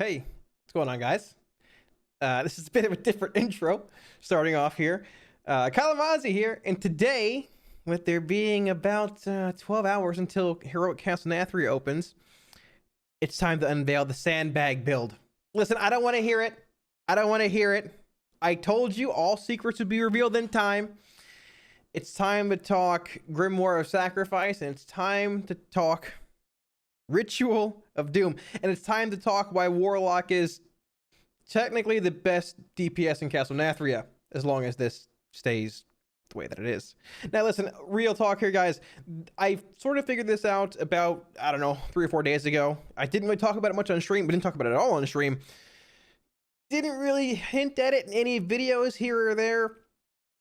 Hey, what's going on, guys? This is a bit of a different intro starting off here. Kalamazi here, and today, with there being about 12 hours until Heroic Castle Nathria opens, it's time to unveil the sandbag build. Listen, I don't want to hear it. I don't want to hear it. I told you all secrets would be revealed in time. It's time to talk Grimoire of Sacrifice, and it's time to talk Ritual of Doom, and it's time to talk why Warlock is technically the best DPS in Castle Nathria, as long as this stays the way that it is. Now listen, real talk here, guys. I sort of figured this out about, I don't know, 3 or 4 days ago. I didn't really talk about it much on stream, but didn't talk about it at all on stream. Didn't really hint at it in any videos here or there.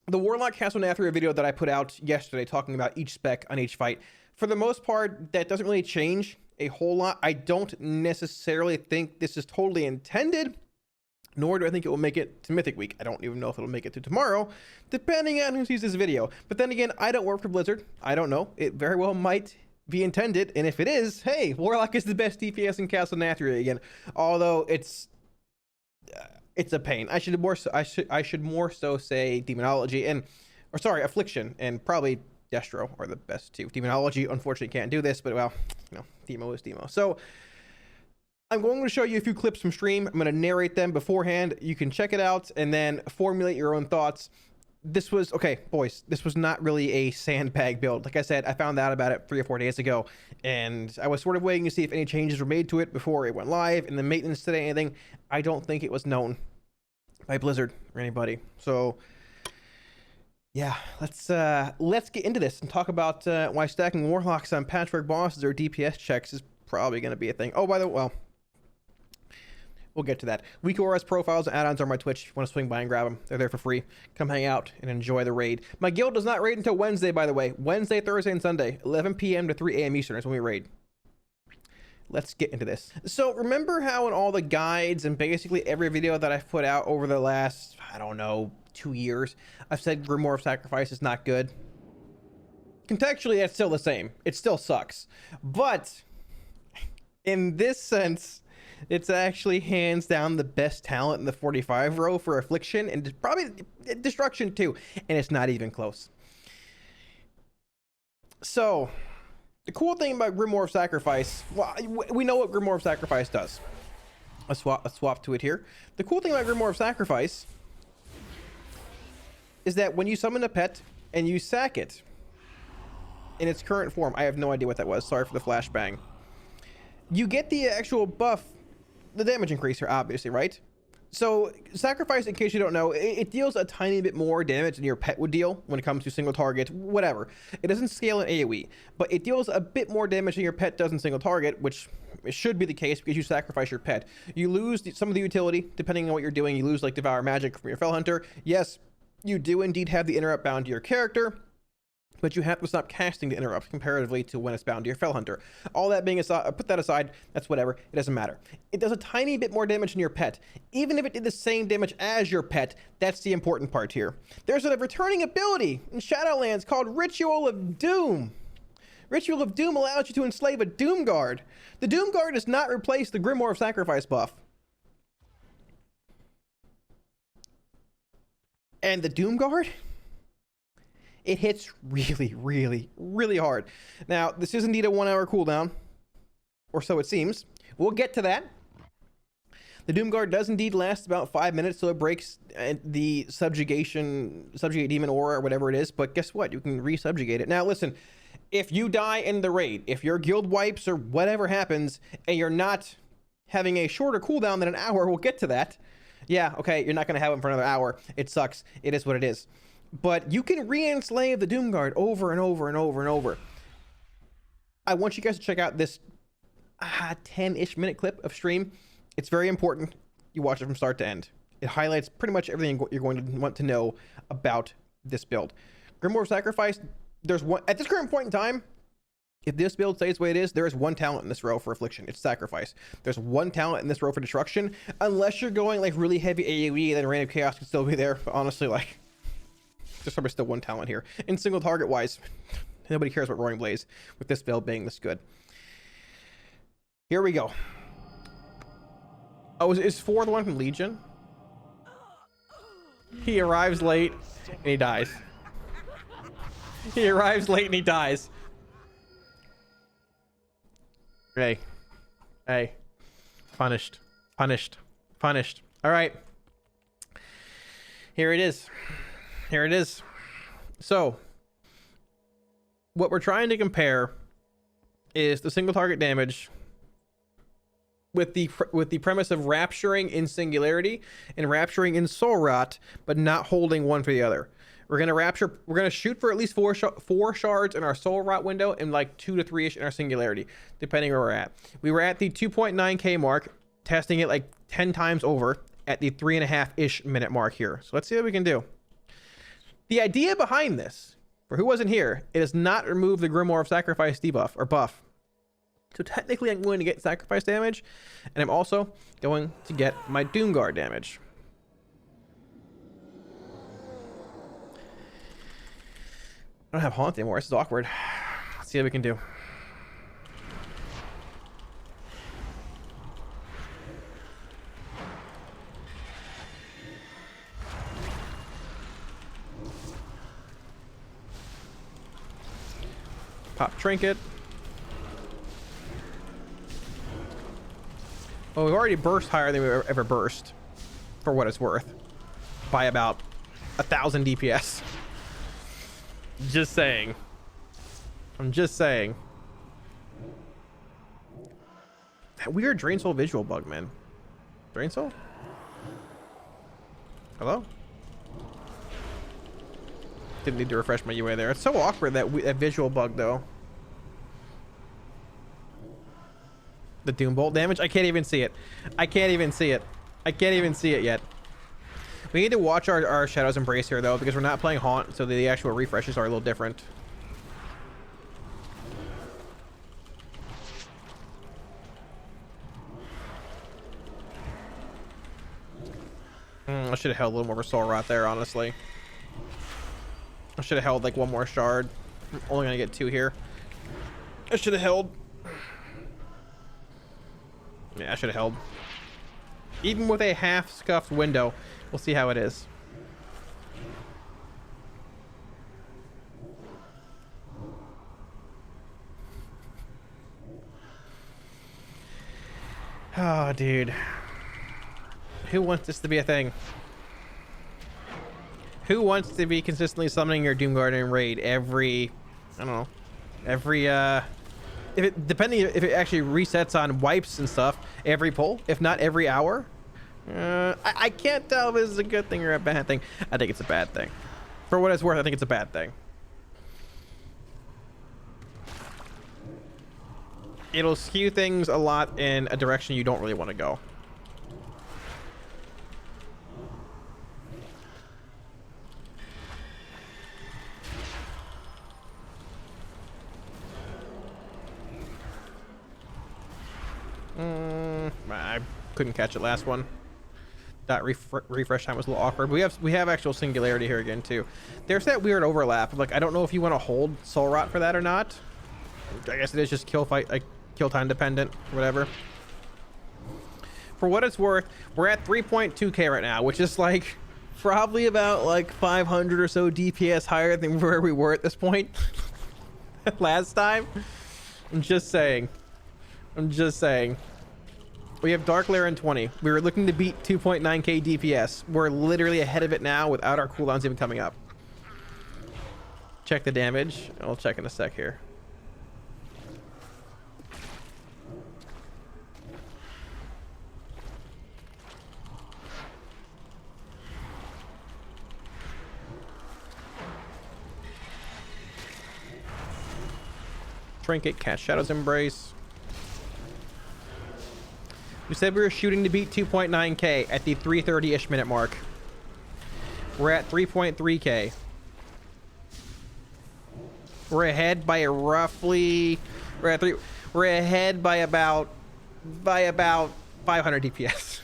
The Warlock Castle Nathria video that I put out yesterday talking about each spec on each fight, for the most part, that doesn't really change a whole lot. I don't necessarily think this is totally intended, nor do I think it will make it to Mythic Week. I don't even know if it'll make it to tomorrow, depending on who sees this video. But then again, I don't work for Blizzard. I don't know. It very well might be intended, and if it is, hey, Warlock is the best DPS in Castle Nathria again. Although it's a pain. I should more so say Demonology or sorry, Affliction, and probably Destro are the best two. Demonology unfortunately can't do this, but well, you know, Demo is Demo. So I'm going to show you a few clips from stream. I'm going to narrate them beforehand. You can check it out and then formulate your own thoughts. This was, okay, boys, this was not really a sandbag build. Like I said, I found out about it 3 or 4 days ago, and I was sort of waiting to see if any changes were made to it before it went live. And the maintenance today, anything, I don't think it was known by Blizzard or anybody. So yeah, let's get into this and talk about why stacking Warlocks on patchwork bosses or DPS checks is probably going to be a thing. Oh, by the way, well, we'll get to that. Weak ORS profiles and add-ons on my Twitch. If you want to swing by and grab them, they're there for free. Come hang out and enjoy the raid. My guild does not raid until Wednesday, by the way. Wednesday, Thursday, and Sunday, 11 p.m. to 3 a.m. Eastern is when we raid. Let's get into this. So remember how in all the guides and basically every video that I've put out over the last, I don't know, 2 years, I've said Grimoire of Sacrifice is not good? Contextually, that's still the same. It still sucks. But in this sense, it's actually hands down the best talent in the 45 row for Affliction and probably Destruction too. And it's not even close. So the cool thing about Grimoire of Sacrifice, well, we know what Grimoire of Sacrifice does. Let's swap to it here. The cool thing about Grimoire of Sacrifice is that when you summon a pet and you sack it in its current form, I have no idea what that was, sorry for the flashbang, you get the actual buff, the damage increase here, obviously, right? So Sacrifice, in case you don't know, it deals a tiny bit more damage than your pet would deal when it comes to single target, whatever. It doesn't scale in AoE, but it deals a bit more damage than your pet does in single target, which it should be the case because you sacrifice your pet. You lose some of the utility, depending on what you're doing. You lose like Devour Magic from your Fell Hunter. Yes, you do indeed have the interrupt bound to your character, but you have to stop casting the interrupt comparatively to when it's bound to your Fell Hunter. All that being aside, put that aside, that's whatever, it doesn't matter. It does a tiny bit more damage than your pet. Even if it did the same damage as your pet, that's the important part here. There's a returning ability in Shadowlands called Ritual of Doom. Ritual of Doom allows you to enslave a Doomguard. The Doomguard does not replace the Grimoire of Sacrifice buff. And the Doomguard, it hits really, really, really hard. Now, this is indeed a 1 hour cooldown, or so it seems. We'll get to that. The Doomguard does indeed last about 5 minutes, so it breaks the subjugate demon aura or whatever it is, but guess what? You can resubjugate it. Now, listen, if you die in the raid, if your guild wipes or whatever happens, and you're not having a shorter cooldown than an hour, we'll get to that. Yeah, okay, you're not going to have them for another hour. It sucks. It is what it is. But you can re-enslave the Doomguard over and over and over and over. I want you guys to check out this 10-ish minute clip of stream. It's very important. You watch it from start to end. It highlights pretty much everything you're going to want to know about this build. Grimoire of Sacrifice, there's one, at this current point in time, if this build stays the way it is, there is one talent in this row for Affliction. It's Sacrifice. There's one talent in this row for Destruction. Unless you're going like really heavy AoE, then Reign of Chaos can still be there. But honestly, like, there's probably still one talent here. In single target wise, nobody cares about Roaring Blaze with this build being this good. Here we go. Oh, is 4 the one from Legion? He arrives late and he dies. He arrives late and he dies. Hey. Hey. Punished. Punished. Punished. All right. Here it is. Here it is. So, what we're trying to compare is the single target damage with the premise of rapturing in Singularity and rapturing in Soul Rot, but not holding one for the other. We're gonna shoot for at least four shards in our Soul Rot window and like 2 to 3-ish in our Singularity, depending where we're at. We were at the 2.9k mark, testing it like 10 times over at the 3.5-ish minute mark here. So let's see what we can do. The idea behind this, for who wasn't here, it does not remove the Grimoire of Sacrifice debuff or buff. So technically I'm going to get sacrifice damage, and I'm also going to get my Doomguard damage. I don't have Haunt anymore. This is awkward. Let's see what we can do. Pop Trinket. Well, we've already burst higher than we've ever burst, for what it's worth, by about 1,000 DPS. Just saying. I'm just saying. That weird Drain Soul visual bug, man. Drain Soul? Hello? Didn't need to refresh my UA there. It's so awkward, that visual bug, though. The Doombolt damage? I can't even see it. I can't even see it. I can't even see it yet. We need to watch our Shadow's Embrace here, though, because we're not playing Haunt, so the actual refreshes are a little different. I should have held a little more of a Soul Rot there, honestly. I should have held like one more shard. I'm only gonna get 2 here. I should have held. Yeah, I should have held. Even with a half scuffed window, we'll see how it is. Oh, dude. Who wants this to be a thing? Who wants to be consistently summoning your Doomguard in raid every, I don't know, every, depending if it actually resets on wipes and stuff, every pull, if not every hour? I can't tell if this is a good thing or a bad thing. I think it's a bad thing. For what it's worth, I think it's a bad thing. It'll skew things a lot in a direction you don't really want to go. I couldn't catch it last one. That refresh time was a little awkward. But we have actual Singularity here again too. There's that weird overlap. Like, I don't know if you want to hold Soul Rot for that or not. I guess it is just kill time dependent, whatever. For what it's worth, we're at 3.2k right now, which is like probably about like 500 or so DPS higher than where we were at this point last time. I'm just saying. I'm just saying. We have Dark Lair in 20. We were looking to beat 2.9k DPS. We're literally ahead of it now without our cooldowns even coming up. Check the damage. I'll check in a sec here. Trinket, cast Shadow's Embrace. We said we were shooting to beat 2.9k at the 3:30-ish minute mark. We're at 3.3k. We're ahead by roughly. We're ahead by about 500 DPS.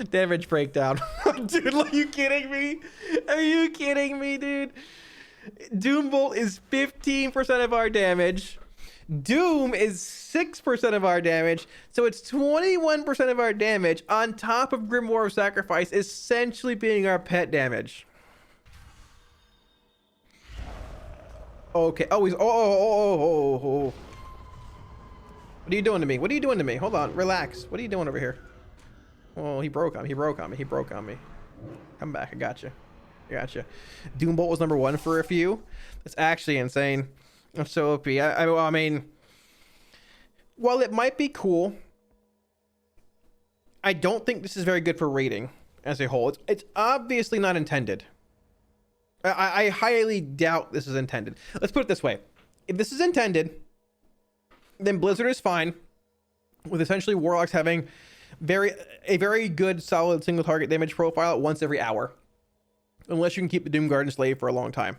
Damage breakdown. Dude, are you kidding me? Are you kidding me, dude? Doombolt is 15% of our damage. Doom is 6% of our damage. So it's 21% of our damage on top of Grimoire of Sacrifice essentially being our pet damage. Okay. Oh, he's... Oh. What are you doing to me? What are you doing to me? Hold on. Relax. What are you doing over here? Oh, he broke on me. He broke on me. He broke on me. Come back. I got you. I got you. Doombolt was number 1 for a few. That's actually insane. I'm so OP. I mean, while it might be cool, I don't think this is very good for rating as a whole. It's obviously not intended. I highly doubt this is intended. Let's put it this way. If this is intended, then Blizzard is fine with essentially Warlocks having a very good, solid single target damage profile once every hour. Unless you can keep the Doomguard enslaved for a long time.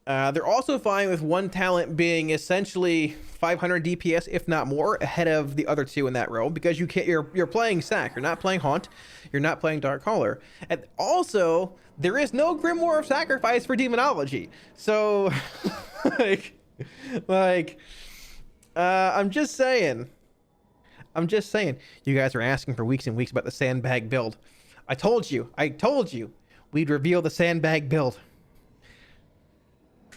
They're also fine with one talent being essentially 500 DPS, if not more, ahead of the other two in that row, because you're playing Sack, you're not playing Haunt, you're not playing Dark Caller, and also there is no Grimoire of Sacrifice for Demonology. So, I'm just saying. You guys are asking for weeks and weeks about the sandbag build. I told you. We'd reveal the sandbag build.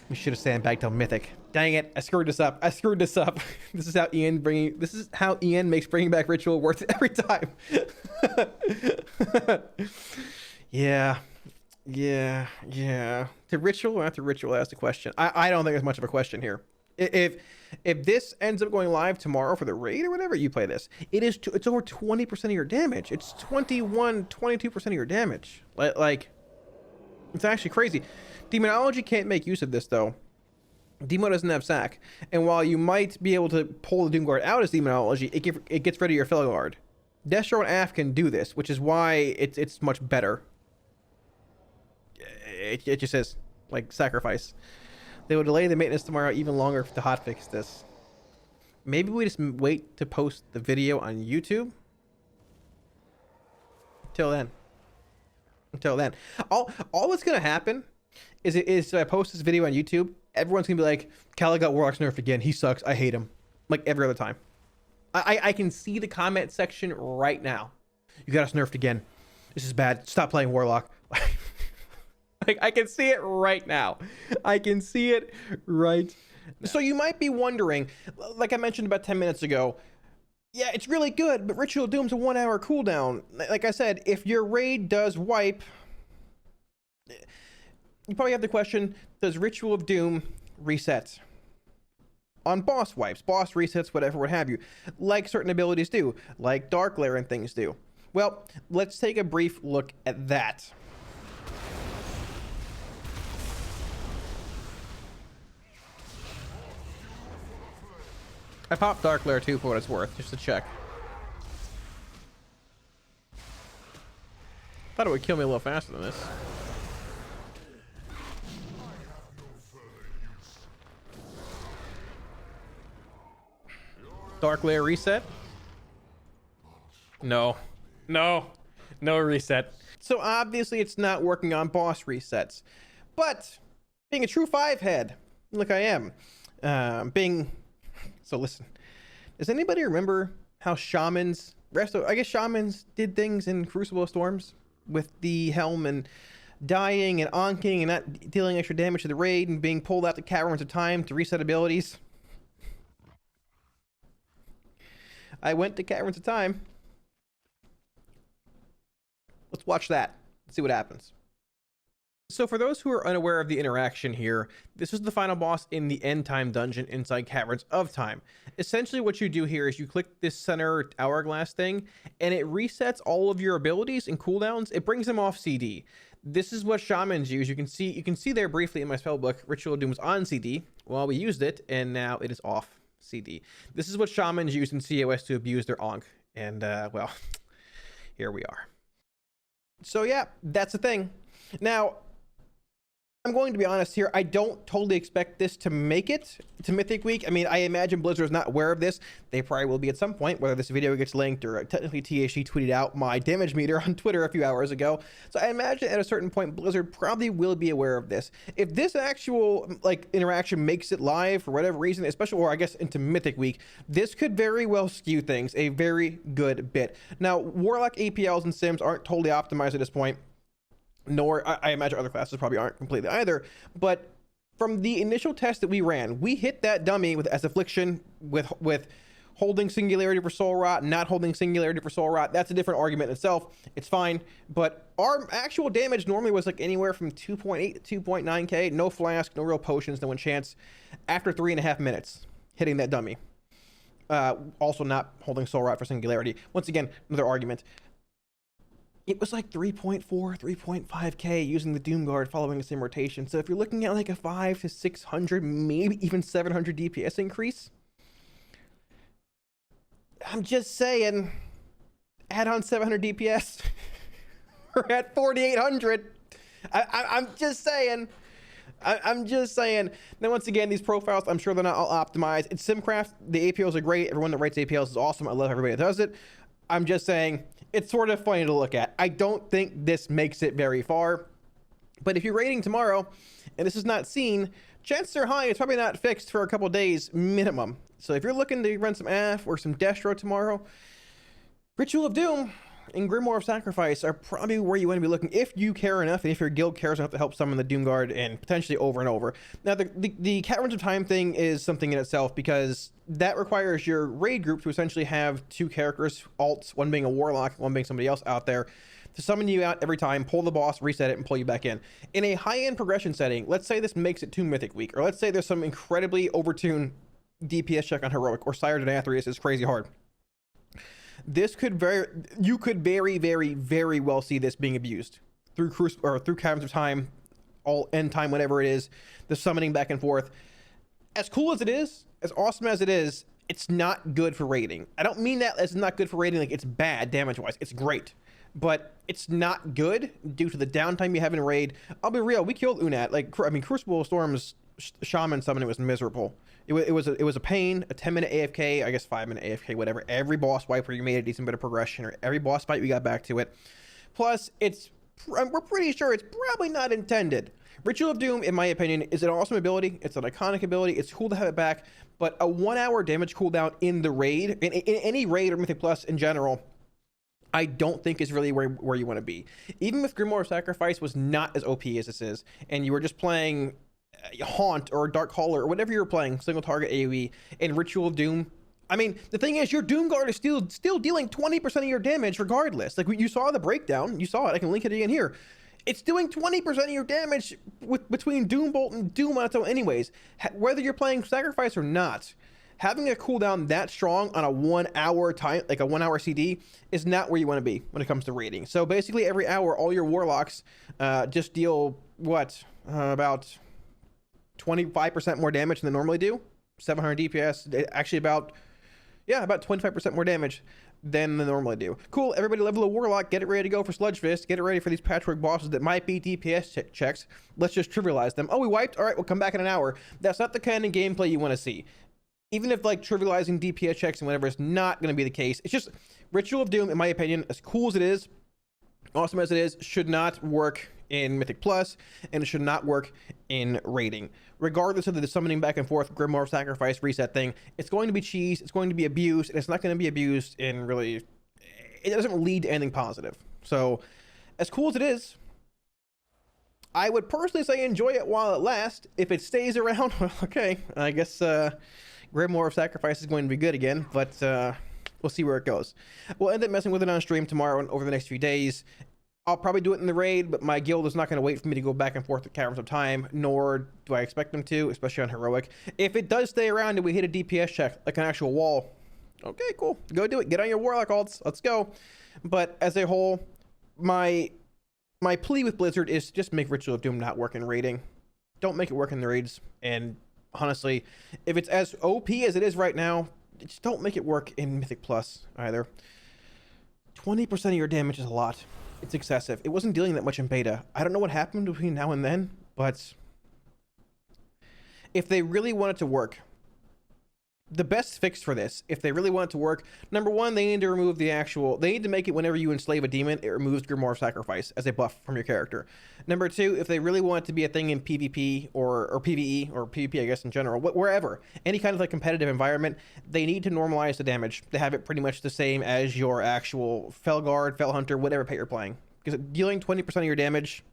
We should have sandbagged till Mythic. Dang it! I screwed this up. This is how Ian makes bringing back Ritual worth it every time. Yeah. To Ritual or not to Ritual? That's the question. I don't think there's much of a question here. If this ends up going live tomorrow for the raid or whatever, you play this. It's over 20% of your damage. It's 22% of your damage. Like. It's actually crazy. Demonology can't make use of this, though. Demo doesn't have Sack. And while you might be able to pull the Doomguard out as Demonology, it gets rid of your fellow guard. Destro and Af can do this, which is why it's much better. It just says, like, Sacrifice. They will delay the maintenance tomorrow even longer to hotfix this. Maybe we just wait to post the video on YouTube? Till then. All that's gonna happen is if I post this video on YouTube, everyone's gonna be like, Kala got Warlock's nerfed again. He sucks. I hate him. Like every other time. I can see the comment section right now. You got us nerfed again. This is bad. Stop playing Warlock. Like I can see it right now. So you might be wondering, like I mentioned about 10 minutes ago, yeah, it's really good, but Ritual Doom's a 1 hour cooldown. Like I said, if your raid does wipe, you probably have the question, does Ritual of Doom reset? On boss wipes, boss resets, whatever, what have you. Like certain abilities do, like Dark Lair and things do. Well, let's take a brief look at that. I popped Dark Lair too for what it's worth, just to check. Thought it would kill me a little faster than this. Dark Lair reset? No reset. So obviously it's not working on boss resets. But being a true 5-head, like I am, so listen, does anybody remember how shamans, I guess shamans did things in Crucible of Storms with the helm and dying and onking and not dealing extra damage to the raid and being pulled out to caverns of time to reset abilities? I went to Caverns of Time. Let's watch that. Let's see what happens. So for those who are unaware of the interaction here, this is the final boss in the End Time dungeon inside Caverns of Time. Essentially what you do here is you click this center hourglass thing and it resets all of your abilities and cooldowns. It brings them off CD. This is what shamans use. You can see there briefly in my spellbook, Ritual of Doom was on CD while we used it, and now it is off CD. This is what shamans use in COS to abuse their Ankh. And well, here we are. So yeah, that's the thing. Now, I'm going to be honest here. I don't totally expect this to make it to Mythic Week. I mean, I imagine Blizzard is not aware of this. They probably will be at some point, whether this video gets linked or technically THC tweeted out my damage meter on Twitter a few hours ago. So I imagine at a certain point, Blizzard probably will be aware of this. If this actual like interaction makes it live for whatever reason, especially, or I guess into Mythic Week, this could very well skew things a very good bit. Now, Warlock APLs and Sims aren't totally optimized at this point. Nor I imagine other classes probably aren't completely either, but from the initial test that we ran, we hit that dummy with as Affliction, with holding Singularity for Soul Rot, not holding Singularity for Soul Rot. That's a different argument in itself. It's fine, but our actual damage normally was like anywhere from 2.8 to 2.9k, no flask, no real potions, no enchants, after 3.5 minutes hitting that dummy. Also not holding Soul Rot for Singularity. Once again, another argument. It was like 3.4, 3.5k using the Doomguard following the same rotation. So if you're looking at like a 500 to 600, maybe even 700 DPS increase, I'm just saying, add on 700 DPS. We're at 4,800. I'm just saying. I'm just saying. Now, once again, these profiles, I'm sure they're not all optimized. It's Simcraft. The APLs are great. Everyone that writes APLs is awesome. I love everybody that does it. I'm just saying, it's sort of funny to look at. I don't think this makes it very far. But if you're raiding tomorrow, and this is not seen, chances are high it's probably not fixed for a couple days minimum. So if you're looking to run some AF or some Destro tomorrow, Ritual of Doom and Grimoire of Sacrifice are probably where you want to be looking if you care enough and if your guild cares enough to help summon the Doomguard and potentially over and over. Now, the Caverns of Time thing is something in itself because that requires your raid group to essentially have two characters, alts, one being a warlock, one being somebody else out there, to summon you out every time, pull the boss, reset it, and pull you back in. In a high-end progression setting, let's say this makes it to Mythic Week, or let's say there's some incredibly overtuned DPS check on Heroic, or Castle Nathria is crazy hard. This could you could very well see this being abused through through Caverns of Time, all end time, whatever it is, the summoning back and forth. As cool as it is, as awesome as it is, it's not good for raiding. I don't mean that as not good for raiding, like it's bad damage wise. It's great, but it's not good due to the downtime you have in a raid. I'll be real, we killed Unat. Like, I mean, Crucible Storm's shaman summoning was miserable. It was a pain. A 10-minute AFK, I guess 5-minute AFK, whatever. Every boss wipe where you made a decent bit of progression, or every boss fight we got back to it. Plus, we're pretty sure it's probably not intended. Ritual of Doom, in my opinion, is an awesome ability. It's an iconic ability. It's cool to have it back, but a 1-hour damage cooldown in the raid, in any raid or Mythic Plus in general, I don't think is really where you want to be. Even if Grimoire of Sacrifice was not as OP as this is, and you were just playing Haunt or Dark Caller or whatever you're playing, single target AoE, and Ritual of Doom, I mean, the thing is, your Doomguard is still dealing 20% of your damage regardless. Like, you saw the breakdown, you saw it, I can link it again here. It's doing 20% of your damage between Doombolt and Doom on its own anyways. Whether you're playing Sacrifice or not, having a cooldown that strong on a 1-hour time, like a 1-hour CD, is not where you want to be when it comes to raiding. So basically every hour, all your Warlocks just deal, what, about 25% more damage than they normally do. 700 DPS, actually about 25% more damage than they normally do. Cool, everybody level a Warlock, get it ready to go for Sludge Fist, get it ready for these patchwork bosses that might be DPS checks. Let's just trivialize them. Oh, we wiped? All right, we'll come back in an hour. That's not the kind of gameplay you want to see. Even if like trivializing DPS checks and whatever is not going to be the case, it's just Ritual of Doom, in my opinion, as cool as it is, awesome as it is, should not work in Mythic Plus, and it should not work in raiding. Regardless of the summoning back and forth, Grimoire Sacrifice reset thing, it's going to be cheese, it's going to be abused, and it's not going to be abused in really, it doesn't lead to anything positive. So, as cool as it is, I would personally say enjoy it while it lasts. If it stays around, well, okay, I guess Grimoire of Sacrifice is going to be good again, but we'll see where it goes. We'll end up messing with it on stream tomorrow and over the next few days. I'll probably do it in the raid, but my guild is not going to wait for me to go back and forth to Caverns of Time, nor do I expect them to, especially on Heroic. If it does stay around and we hit a DPS check, like an actual wall, okay, cool. Go do it. Get on your Warlock alts. Let's go. But as a whole, my plea with Blizzard is to just make Ritual of Doom not work in raiding. Don't make it work in the raids. And honestly, if it's as OP as it is right now, just don't make it work in Mythic Plus either. 20% of your damage is a lot. It's excessive. It wasn't dealing that much in beta. I don't know what happened between now and then, But if they really want it to work, the best fix for this, if they really want it to work, number one, they need to remove they need to make it whenever you enslave a demon, it removes Grimoire of Sacrifice as a buff from your character. Number two, if they really want it to be a thing in PvP or PvE or PvP, I guess in general, wherever, any kind of like competitive environment, they need to normalize the damage to have it pretty much the same as your actual Felguard, Fel Hunter, whatever pet you're playing. Because dealing 20% of your damage,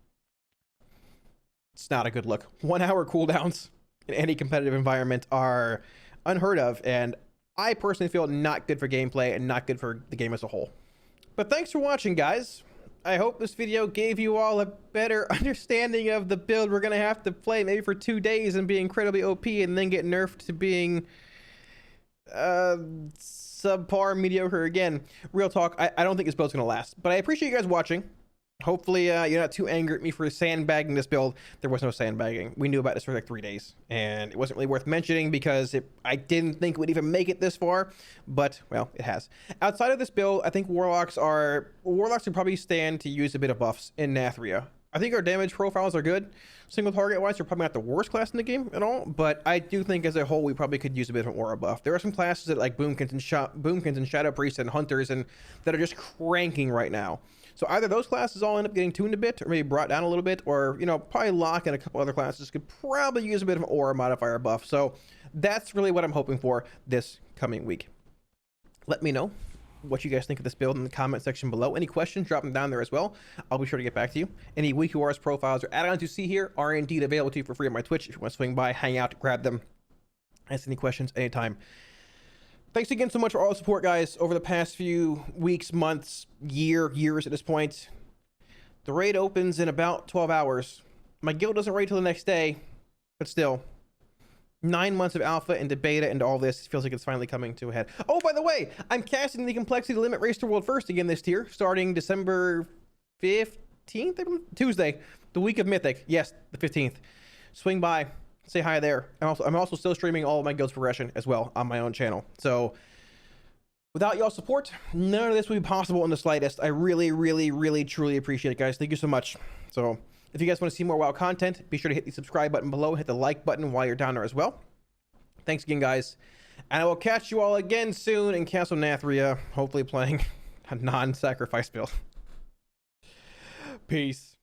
it's not a good look. 1 hour cooldowns in any competitive environment are unheard of, and I personally feel not good for gameplay and not good for the game as a whole. But thanks for watching, guys. I hope this video gave you all a better understanding of the build we're gonna have to play maybe for 2 days and be incredibly OP and then get nerfed to being subpar mediocre again. Real talk, I don't think this build's gonna last, but I appreciate you guys watching. Hopefully you're not too angry at me for sandbagging this build. There was no sandbagging. We knew about this for like 3 days, and it wasn't really worth mentioning because I didn't think it would even make it this far, but, well, it has. Outside of this build, I think Warlocks would probably stand to use a bit of buffs in Nathria. I think our damage profiles are good. Single target wise, we're probably not the worst class in the game at all, but I do think as a whole, we probably could use a bit of an aura buff. There are some classes that like Boomkins and Shadow Priests and Hunters and that are just cranking right now. So either those classes all end up getting tuned a bit or maybe brought down a little bit, or, you know, probably lock in a couple other classes could probably use a bit of an aura modifier buff. So that's really what I'm hoping for this coming week. Let me know what you guys think of this build in the comment section below. Any questions, drop them down there as well. I'll be sure to get back to you. Any weak URs, profiles, or add-ons you see here are indeed available to you for free on my Twitch. If you want to swing by, hang out, grab them, ask any questions anytime. Thanks again so much for all the support, guys, over the past few weeks, months, years at this point. The raid opens in about 12 hours. My guild doesn't raid till the next day, but still. 9 months of alpha into beta and all this feels like it's finally coming to a head. Oh, by the way, I'm casting the Complexity Limit Race to World First again this tier, starting December 15th, Tuesday, the week of Mythic. Yes, the 15th. Swing by. Say hi there. I'm also still streaming all of my guild's progression as well on my own channel. So without y'all support, none of this would be possible in the slightest. I really, truly appreciate it, guys. Thank you so much. So if you guys want to see more WoW content, be sure to hit the subscribe button below, hit the like button while you're down there as well. Thanks again, guys. And I will catch you all again soon in Castle Nathria, hopefully playing a non-sacrifice build. Peace.